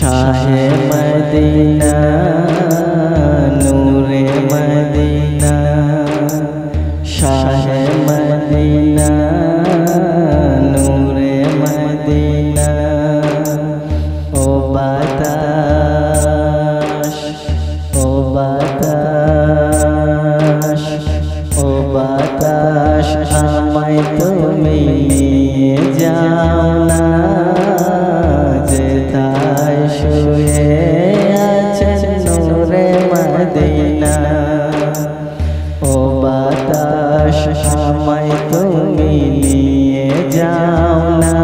শাহে Medina নূরে Medina শাহে Medina নূরে Medina oh বাতাস ও বাতাস ও বাতাস আমায় তুমি নিয়ে যাও না যেথায় শুয়ে আছেন নূরে মদিনা ও বাতাস আমায় তুমি নিয়ে যাও না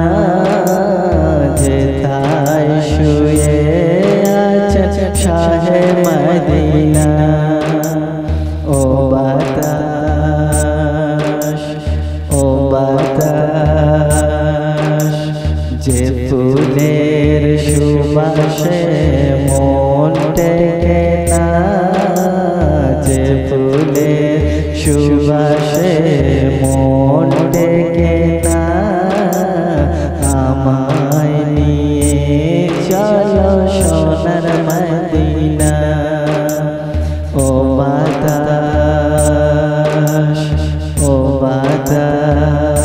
যেথায় শুয়ে আছেন শাহে মদিনা ও বাতাস ও বাতাস যে ফুলের সুবাসে মন টেকে না যে ফুলের সুবাসে মন টেকে না আমায় নিয়ে চলো সোনার মদিনা ও বাতাস ও বাতাস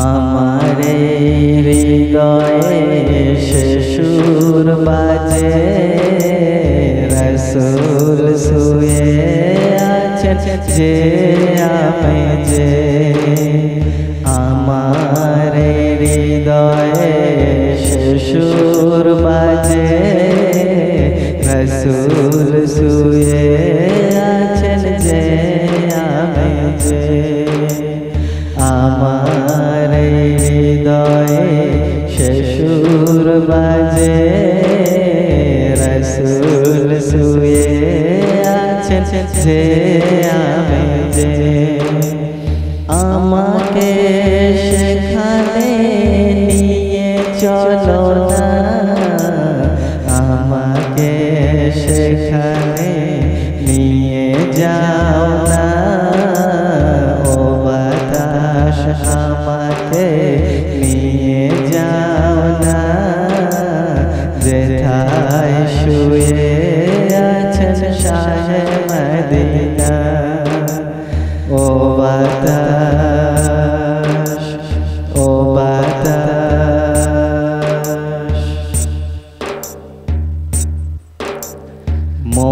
আমারে হৃদয়ে সুর বাজে রসুল শুয়ে আছেন যে আমি যে আমারে হৃদয়ে সুর বাজে রসুল শুয়ে আছেন যে আমি যে আমার হৃদয়ে সুর বাজে রসুল শুয়ে আছেন যে আমি যে আমাকে সেখানে নিয়ে চলো না আমাকে সেখানে নিয়ে যাও না ও বাতাস আমাকে নিয়ে যাও না যেথায় শুয়ে আছেন শাহে মদিনা ও বাতাস ও বাতাস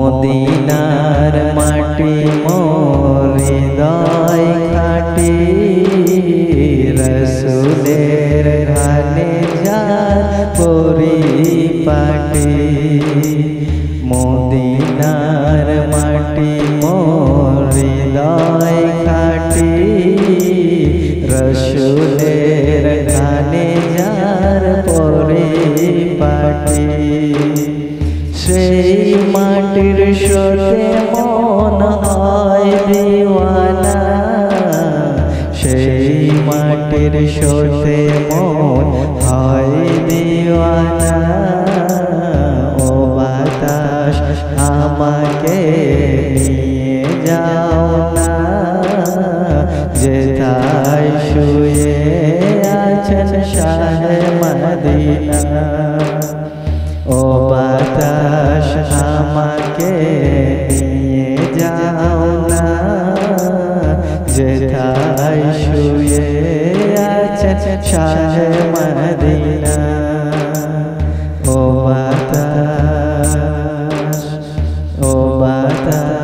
মদিনার মাটি মোর হৃদয় খাটি রসুলের ঘানে যার পরিপাটি মদিনার মাটি মোর হৃদয় খাটি রসুলের ঘানে যার পরিপাটি সেই মাটির সাথে মন হয় দিওয়ানা সেই মাটির সাথে মন হয় দিওয়ানা ও বাতাস আমাকে নিয়ে যাও না যেথায় শুয়ে আছেন শাহে মদিনা ও বাতাস আমাকে নিয়ে যাও না যেথায় শুয়ে আছেন শাহে মদিনা ও বাতাস ও বাতাস।